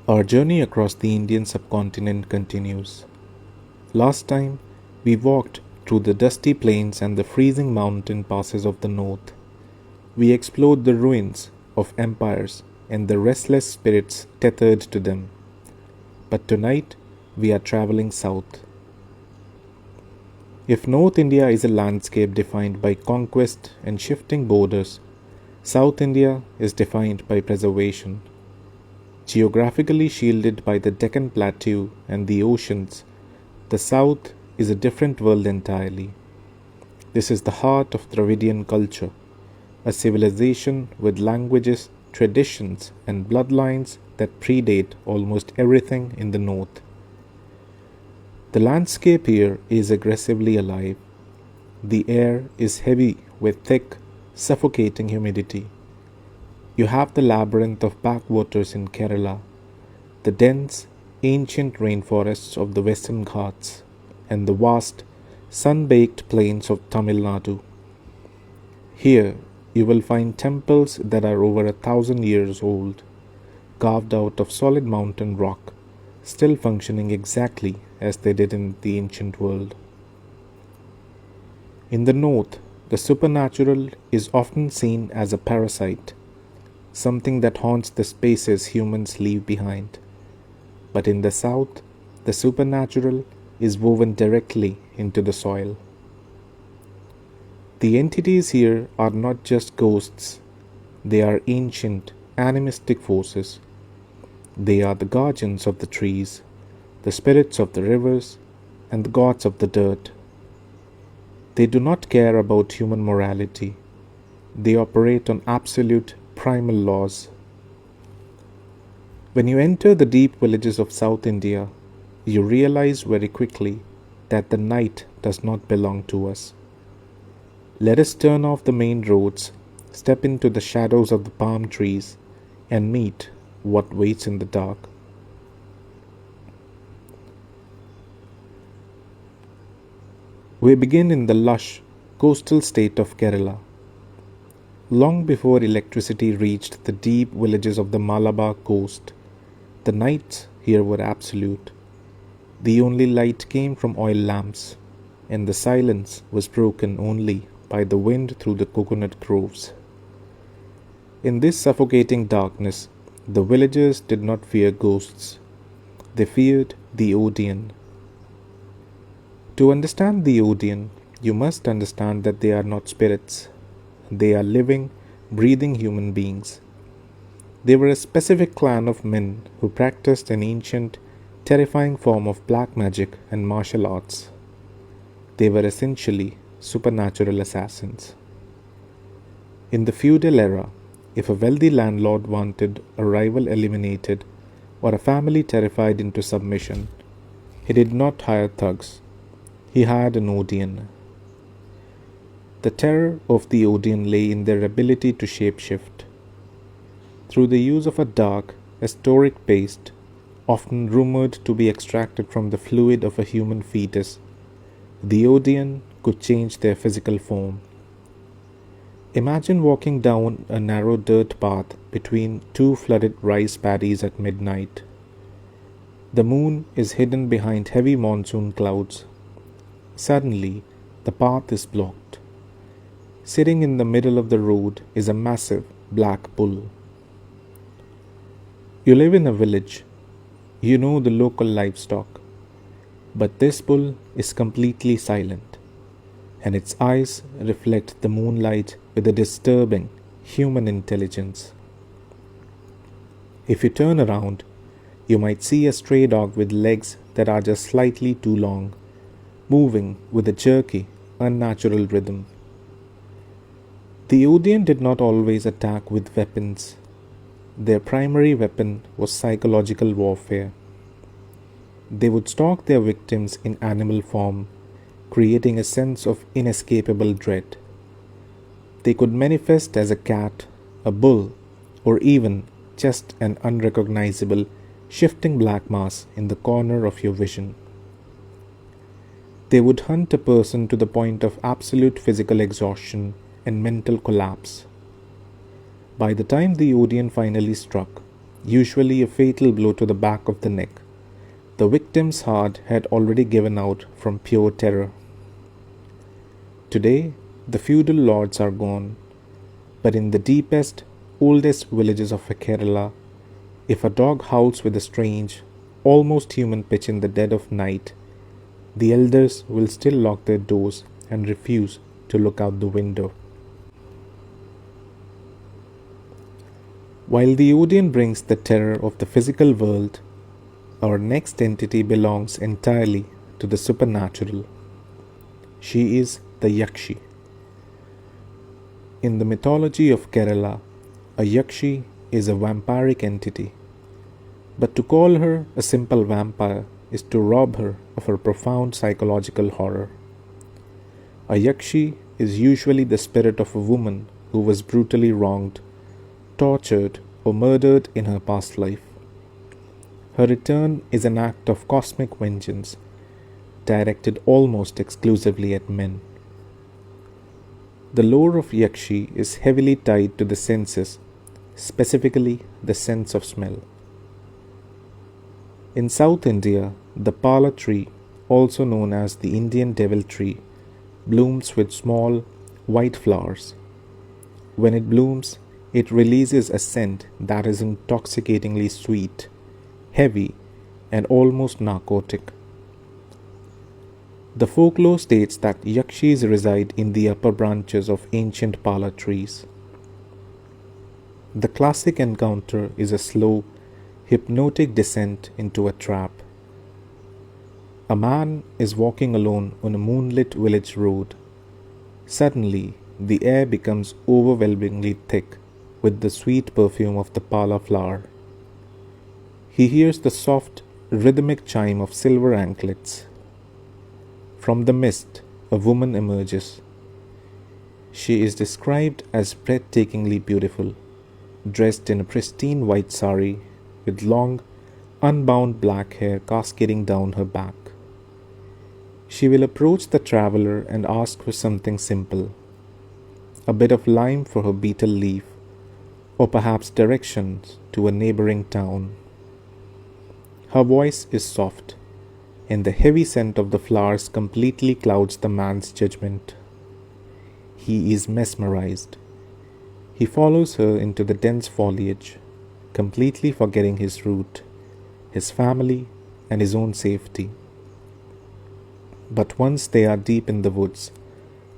Our journey across the Indian subcontinent continues. Last time, we walked through the dusty plains and the freezing mountain passes of the north. We explored the ruins of empires and the restless spirits tethered to them. But tonight, we are traveling south. If North India is a landscape defined by conquest and shifting borders, South India is defined by preservation. Geographically shielded by the Deccan Plateau and the oceans, the South is a different world entirely. This is the heart of Dravidian culture, a civilization with languages, traditions, and bloodlines that predate almost everything in the north. The landscape here is aggressively alive. The air is heavy with thick, suffocating humidity. You have the labyrinth of backwaters in Kerala, the dense, ancient rainforests of the Western Ghats, and the vast, sun-baked plains of Tamil Nadu. Here, you will find temples that are over 1,000 years old, carved out of solid mountain rock, still functioning exactly as they did in the ancient world. In the north, the supernatural is often seen as a parasite, something that haunts the spaces humans leave behind. But in the south, the supernatural is woven directly into the soil. The entities here are not just ghosts, they are ancient, animistic forces. They are the guardians of the trees, the spirits of the rivers, and the gods of the dirt. They do not care about human morality. They operate on absolute primal laws. When you enter the deep villages of South India, you realize very quickly that the night does not belong to us. Let us turn off the main roads, step into the shadows of the palm trees, and meet what waits in the dark. We begin in the lush, coastal state of Kerala. Long before electricity reached the deep villages of the Malabar coast, the nights here were absolute. The only light came from oil lamps, and the silence was broken only by the wind through the coconut groves. In this suffocating darkness, the villagers did not fear ghosts. They feared the Odiyan. To understand the Odiyan, you must understand that they are not spirits. They are living, breathing human beings. They were a specific clan of men who practiced an ancient, terrifying form of black magic and martial arts. They were essentially supernatural assassins. In the feudal era, if a wealthy landlord wanted a rival eliminated or a family terrified into submission, he did not hire thugs. He hired an Odiyan. The terror of the Odiyan lay in their ability to shapeshift. Through the use of a dark, historic paste, often rumored to be extracted from the fluid of a human fetus, the Odiyan could change their physical form. Imagine walking down a narrow dirt path between two flooded rice paddies at midnight. The moon is hidden behind heavy monsoon clouds. Suddenly, the path is blocked. Sitting in the middle of the road is a massive black bull. You live in a village. You know the local livestock. But this bull is completely silent, and its eyes reflect the moonlight with a disturbing human intelligence. If you turn around, you might see a stray dog with legs that are just slightly too long, moving with a jerky, unnatural rhythm. The Odiyan did not always attack with weapons. Their primary weapon was psychological warfare. They would stalk their victims in animal form, creating a sense of inescapable dread. They could manifest as a cat, a bull, or even just an unrecognizable, shifting black mass in the corner of your vision. They would hunt a person to the point of absolute physical exhaustion and mental collapse. By the time the Odiyan finally struck, usually a fatal blow to the back of the neck. The victim's heart had already given out from pure terror. Today, the feudal lords are gone, but in the deepest, oldest villages of Kerala, if a dog howls with a strange, almost human pitch in the dead of night, the elders will still lock their doors and refuse to look out the window. While the Odiyan brings the terror of the physical world, our next entity belongs entirely to the supernatural. She is the Yakshi. In the mythology of Kerala, a Yakshi is a vampiric entity, but to call her a simple vampire is to rob her of her profound psychological horror. A Yakshi is usually the spirit of a woman who was brutally wronged, tortured, or murdered in her past life. Her return is an act of cosmic vengeance, directed almost exclusively at men. The lore of Yakshi is heavily tied to the senses, specifically the sense of smell. In South India, the pala tree, also known as the Indian devil tree, blooms with small, white flowers. When it blooms, it releases a scent that is intoxicatingly sweet, heavy, and almost narcotic. The folklore states that Yakshis reside in the upper branches of ancient pala trees. The classic encounter is a slow, hypnotic descent into a trap. A man is walking alone on a moonlit village road. Suddenly, the air becomes overwhelmingly thick with the sweet perfume of the pala flower. He hears the soft, rhythmic chime of silver anklets. From the mist, a woman emerges. She is described as breathtakingly beautiful, dressed in a pristine white sari with long, unbound black hair cascading down her back. She will approach the traveler and ask for something simple, a bit of lime for her betel leaf, or perhaps directions to a neighboring town. Her voice is soft, and the heavy scent of the flowers completely clouds the man's judgment. He is mesmerized. He follows her into the dense foliage, completely forgetting his route, his family, and his own safety. But once they are deep in the woods,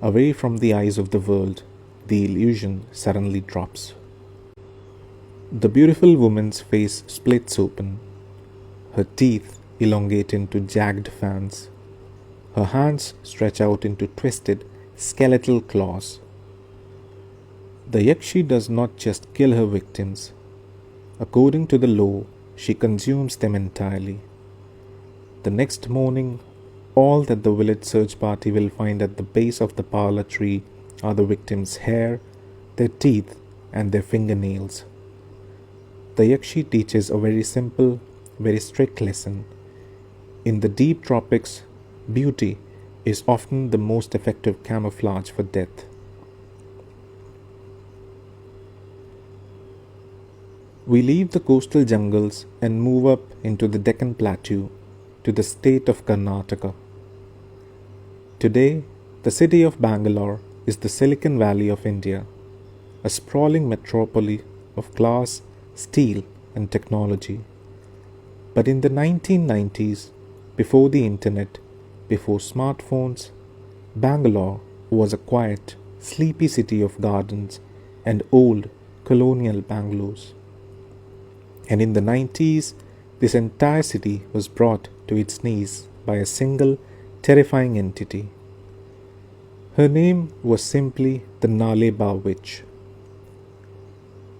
away from the eyes of the world, the illusion suddenly drops. The beautiful woman's face splits open. Her teeth elongate into jagged fans. Her hands stretch out into twisted, skeletal claws. The Yakshi does not just kill her victims. According to the law, she consumes them entirely. The next morning, all that the village search party will find at the base of the pala tree are the victims' hair, their teeth, and their fingernails. The Yakshi teaches a very simple, very strict lesson. In the deep tropics, beauty is often the most effective camouflage for death. We leave the coastal jungles and move up into the Deccan Plateau to the state of Karnataka. Today, the city of Bangalore is the Silicon Valley of India, a sprawling metropolis of glass, steel, and technology. But in the 1990s, before the internet, before smartphones, Bangalore was a quiet, sleepy city of gardens and old colonial bungalows. And in the 90s, this entire city was brought to its knees by a single terrifying entity. Her name was simply the Naale Baa witch.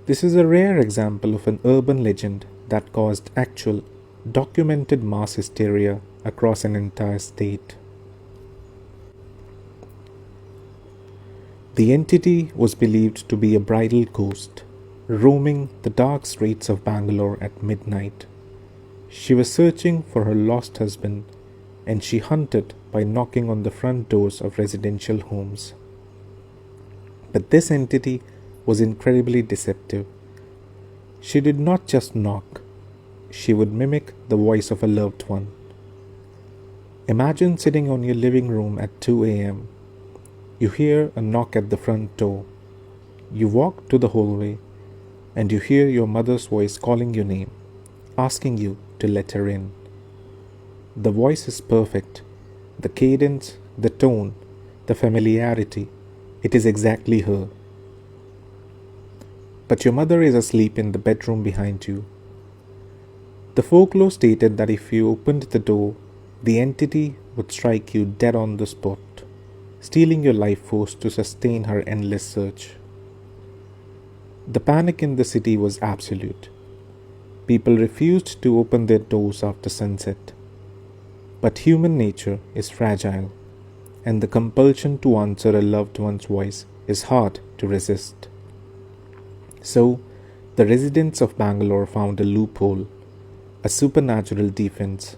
This is a rare example of an urban legend that caused actual, documented mass hysteria across an entire state. The entity was believed to be a bridal ghost, roaming the dark streets of Bangalore at midnight. She was searching for her lost husband, and she hunted by knocking on the front doors of residential homes. But this entity was incredibly deceptive. She did not just knock, she would mimic the voice of a loved one. Imagine sitting on your living room at 2 a.m. You hear a knock at the front door. You walk to the hallway and you hear your mother's voice calling your name, asking you to let her in. The voice is perfect. The cadence, the tone, the familiarity. It is exactly her. But your mother is asleep in the bedroom behind you. The folklore stated that if you opened the door, the entity would strike you dead on the spot, stealing your life force to sustain her endless search. The panic in the city was absolute. People refused to open their doors after sunset. But human nature is fragile, and the compulsion to answer a loved one's voice is hard to resist. So, the residents of Bangalore found a loophole, a supernatural defense.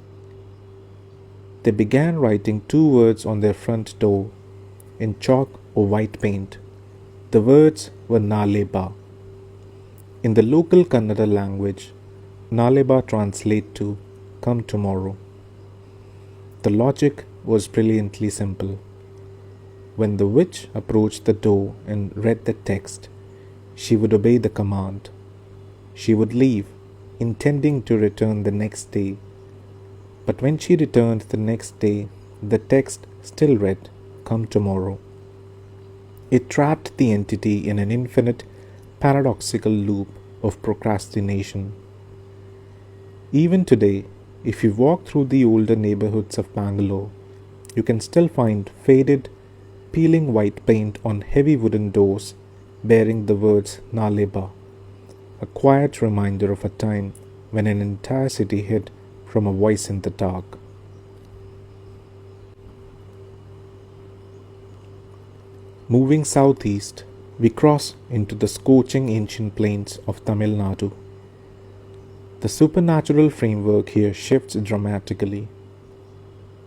They began writing 2 words on their front door in chalk or white paint. The words were Naale Baa. In the local Kannada language, Naale Baa translates to "come tomorrow." The logic was brilliantly simple. When the witch approached the door and read the text, she would obey the command. She would leave, intending to return the next day. But when she returned the next day, the text still read, "come tomorrow." It trapped the entity in an infinite, paradoxical loop of procrastination. Even today, if you walk through the older neighborhoods of Bangalore, you can still find faded, peeling white paint on heavy wooden doors bearing the words Naale Baa, a quiet reminder of a time when an entire city hid from a voice in the dark. Moving southeast, we cross into the scorching ancient plains of Tamil Nadu. The supernatural framework here shifts dramatically.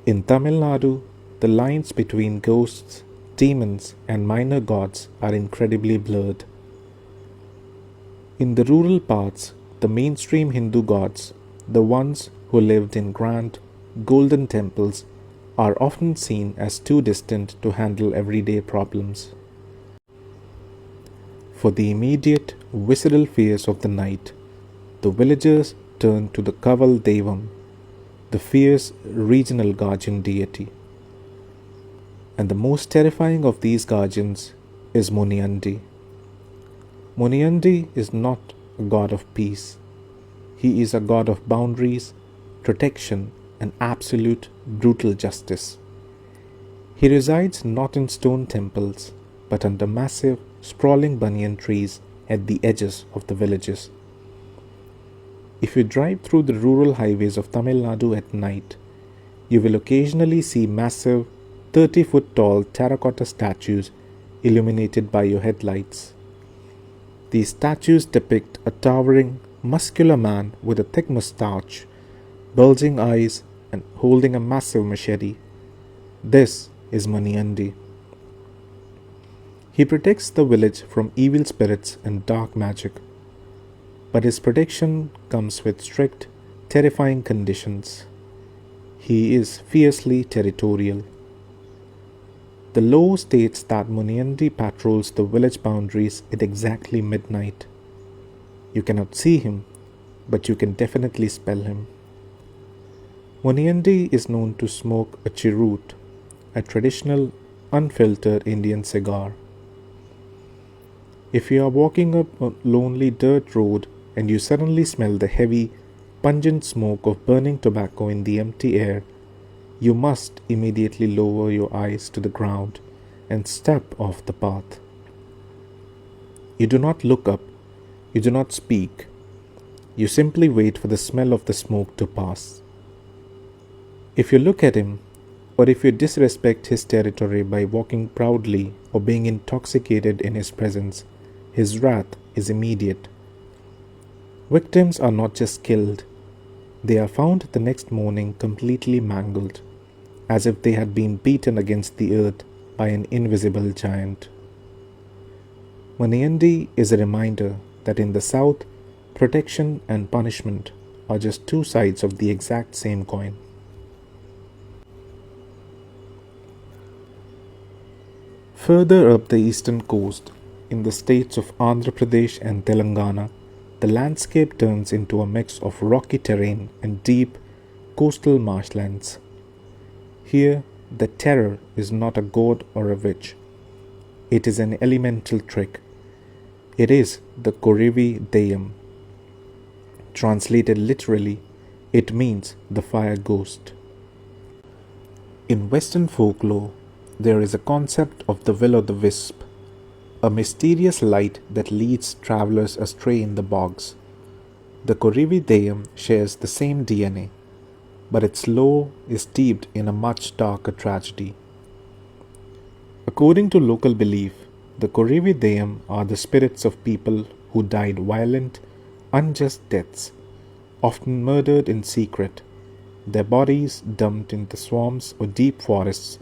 In Tamil Nadu, the lines between ghosts, demons, and minor gods are incredibly blurred. In the rural parts, the mainstream Hindu gods, the ones who lived in grand, golden temples, are often seen as too distant to handle everyday problems. For the immediate, visceral fears of the night, the villagers turn to the Korivi Deyyam, the fierce regional guardian deity. And the most terrifying of these guardians is Muniandi. Muniandi is not a god of peace. He is a god of boundaries, protection, and absolute brutal justice. He resides not in stone temples, but under massive, sprawling banyan trees at the edges of the villages. If you drive through the rural highways of Tamil Nadu at night, you will occasionally see massive 30-foot tall terracotta statues illuminated by your headlights. These statues depict a towering, muscular man with a thick mustache, bulging eyes, and holding a massive machete. This is Muniandi. He protects the village from evil spirits and dark magic. But his protection comes with strict, terrifying conditions. He is fiercely territorial. The law states that Muniandi patrols the village boundaries at exactly midnight. You cannot see him, but you can definitely smell him. Muniandi is known to smoke a cheroot, a traditional, unfiltered Indian cigar. If you are walking up a lonely dirt road and you suddenly smell the heavy, pungent smoke of burning tobacco in the empty air, you must immediately lower your eyes to the ground and step off the path. You do not look up, you do not speak, you simply wait for the smell of the smoke to pass. If you look at him, or if you disrespect his territory by walking proudly or being intoxicated in his presence, his wrath is immediate. Victims are not just killed, they are found the next morning completely mangled, as if they had been beaten against the earth by an invisible giant. Muniandi is a reminder that in the south, Protection and punishment are just two sides of the exact same coin. Further up the eastern coast, in the states of Andhra Pradesh and Telangana, the landscape turns into a mix of rocky terrain and deep coastal marshlands. Here, the terror is not a god or a witch, it is an elemental trick. It is the Korivi Deyyam. Translated literally, it means the fire ghost. In Western folklore, there is a concept of the will o' the wisp, a mysterious light that leads travelers astray in the bogs. The Korivi Deyyam shares the same DNA, but its lore is steeped in a much darker tragedy. According to local belief, the Korivi Deyyam are the spirits of people who died violent, unjust deaths, often murdered in secret, their bodies dumped into swamps or deep forests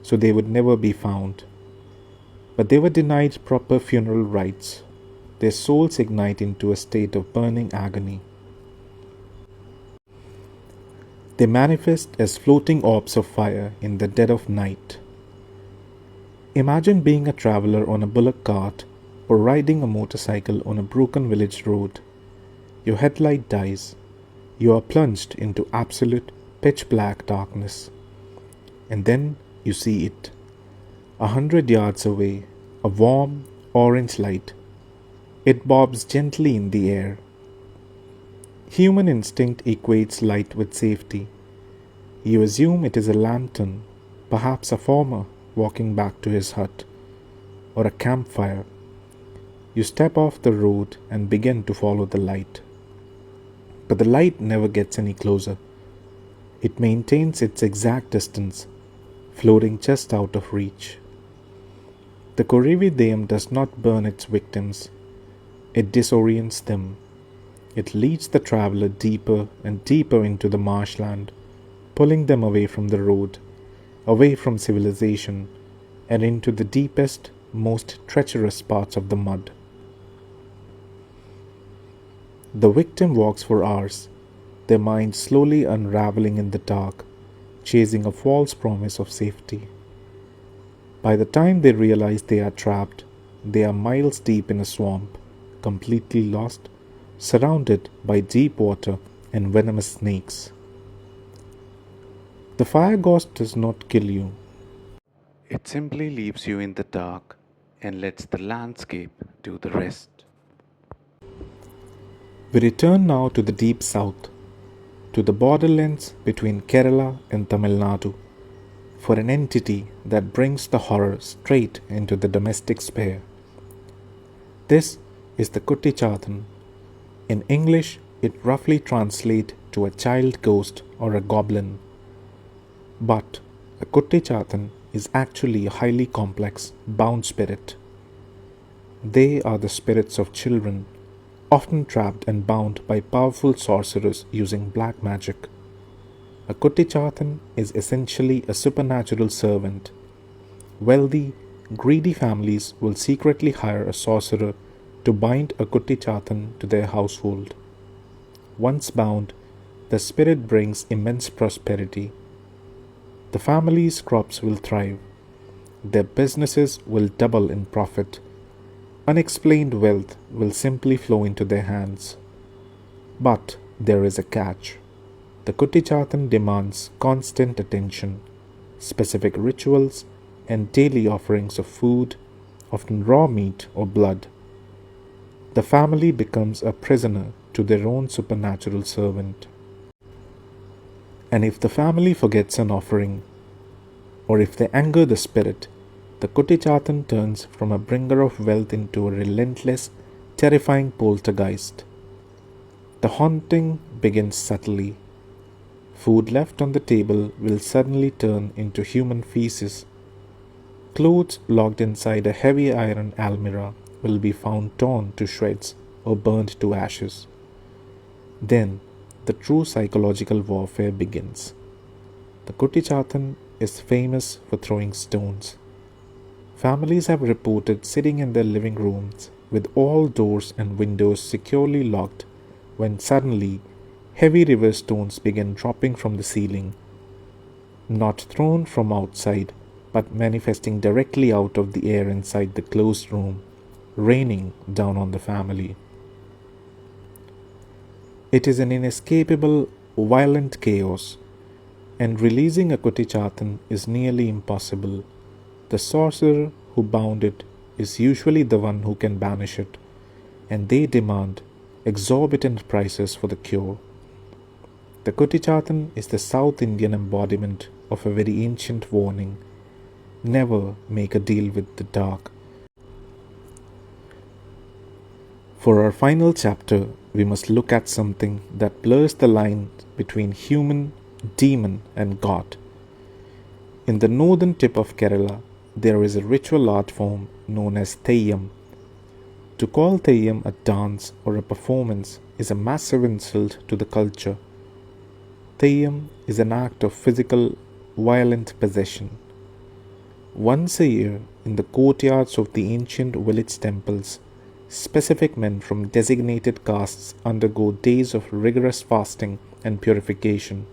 so they would never be found. But they were denied proper funeral rites. Their souls ignite into a state of burning agony. They manifest as floating orbs of fire in the dead of night. Imagine being a traveler on a bullock cart or riding a motorcycle on a broken village road. Your headlight dies. You are plunged into absolute pitch black darkness. And then you see it. 100 yards away, a warm orange light. It bobs gently in the air. Human instinct equates light with safety. You assume it is a lantern, perhaps a farmer walking back to his hut, or a campfire. You step off the road and begin to follow the light. But the light never gets any closer. It maintains its exact distance, floating just out of reach. The Korivi Deyyam does not burn its victims. It disorients them. It leads the traveler deeper and deeper into the marshland, pulling them away from the road, away from civilization, and into the deepest, most treacherous parts of the mud. The victim walks for hours, their mind slowly unraveling in the dark, chasing a false promise of safety. By the time they realize they are trapped, they are miles deep in a swamp, completely lost, surrounded by deep water and venomous snakes. The fire ghost does not kill you. It simply leaves you in the dark and lets the landscape do the rest. We return now to the deep south, to the borderlands between Kerala and Tamil Nadu, for an entity that brings the horror straight into the domestic sphere. This is the Kuttichathan. In English, it roughly translates to a child ghost or a goblin. But a Kuttichathan is actually a highly complex, bound spirit. They are the spirits of children, often trapped and bound by powerful sorcerers using black magic. A Kuttichathan is essentially a supernatural servant. Wealthy, greedy families will secretly hire a sorcerer to bind a Kuttichathan to their household. Once bound, the spirit brings immense prosperity. The family's crops will thrive. Their businesses will double in profit. Unexplained wealth will simply flow into their hands. But there is a catch. The Kuttichathan demands constant attention, specific rituals, and daily offerings of food, often raw meat or blood. The family becomes a prisoner to their own supernatural servant. And if the family forgets an offering, or if they anger the spirit, the Kuttichathan turns from a bringer of wealth into a relentless, terrifying poltergeist. The haunting begins subtly. Food left on the table will suddenly turn into human feces. Clothes locked inside a heavy iron almirah will be found torn to shreds or burned to ashes. Then the true psychological warfare begins. The Kuttichathan is famous for throwing stones. Families have reported sitting in their living rooms with all doors and windows securely locked when suddenly heavy river stones began dropping from the ceiling, not thrown from outside, but manifesting directly out of the air inside the closed room, raining down on the family. It is an inescapable, violent chaos, and releasing a Kuttichathan is nearly impossible. The sorcerer who bound it is usually the one who can banish it, and they demand exorbitant prices for the cure. The Kuttichathan is the South Indian embodiment of a very ancient warning: never make a deal with the dark. For our final chapter, we must look at something that blurs the line between human, demon, and god. In the northern tip of Kerala, there is a ritual art form known as Theyyam. To call Theyyam a dance or a performance is a massive insult to the culture. Theyyam is an act of physical, violent possession. Once a year, in the courtyards of the ancient village temples, specific men from designated castes undergo days of rigorous fasting and purification.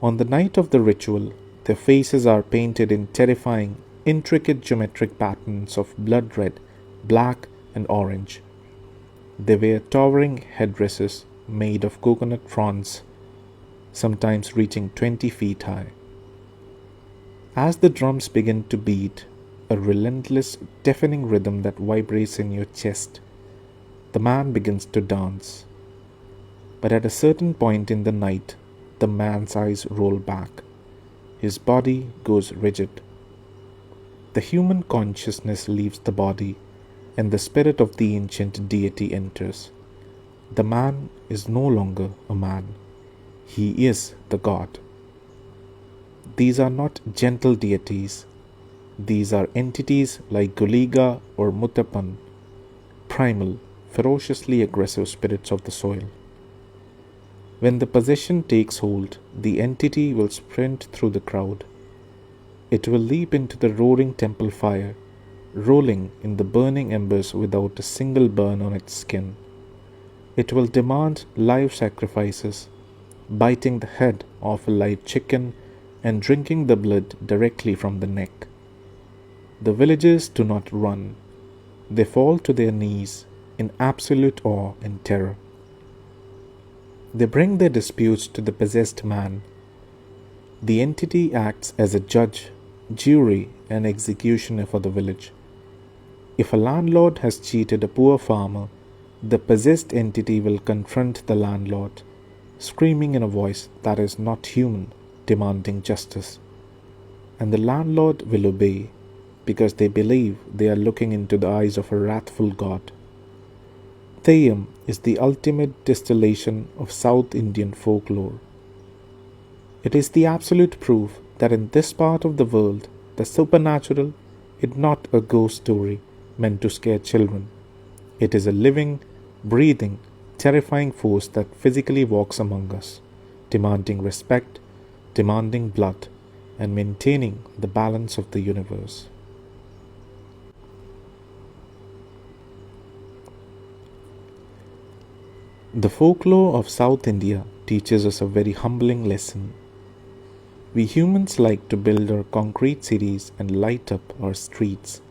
On the night of the ritual, their faces are painted in terrifying, intricate geometric patterns of blood red, black, and orange. They wear towering headdresses made of coconut fronds, sometimes reaching 20 feet high. As the drums begin to beat, a relentless, deafening rhythm that vibrates in your chest, the man begins to dance. But at a certain point in the night, the man's eyes roll back. His body goes rigid. The human consciousness leaves the body, and the spirit of the ancient deity enters. The man is no longer a man. He is the god. These are not gentle deities. These are entities like Guliga or Muttappan, primal, ferociously aggressive spirits of the soil. When the possession takes hold, the entity will sprint through the crowd. It will leap into the roaring temple fire, rolling in the burning embers without a single burn on its skin. It will demand live sacrifices, biting the head off a live chicken and drinking the blood directly from the neck. The villagers do not run. They fall to their knees in absolute awe and terror. They bring their disputes to the possessed man. The entity acts as a judge, jury, and executioner for the village. If a landlord has cheated a poor farmer, the possessed entity will confront the landlord, screaming in a voice that is not human, demanding justice. And the landlord will obey, because they believe they are looking into the eyes of a wrathful god. Theyyam is the ultimate distillation of South Indian folklore. It is the absolute proof that in this part of the world, the supernatural is not a ghost story meant to scare children. It is a living, breathing, terrifying force that physically walks among us, demanding respect, demanding blood, and maintaining the balance of the universe. The folklore of South India teaches us a very humbling lesson. We humans like to build our concrete cities and light up our streets,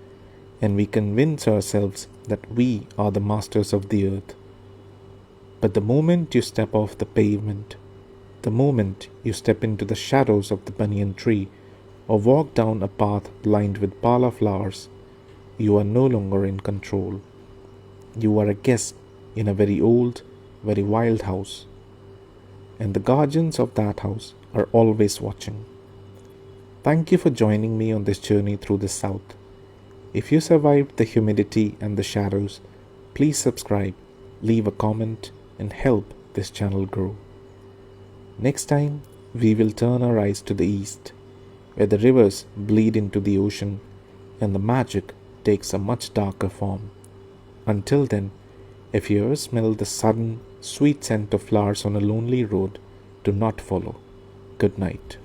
and we convince ourselves that we are the masters of the earth. But the moment you step off the pavement, the moment you step into the shadows of the banyan tree or walk down a path lined with pala flowers, you are no longer in control. You are a guest in a very old, very wild house, and the guardians of that house are always watching. Thank you for joining me on this journey through the South. If you survived the humidity and the shadows, please subscribe, leave a comment, and help this channel grow. Next time, we will turn our eyes to the east, where the rivers bleed into the ocean and the magic takes a much darker form. Until then, if you ever smell the sudden, sweet scent of flowers on a lonely road, do not follow. Good night.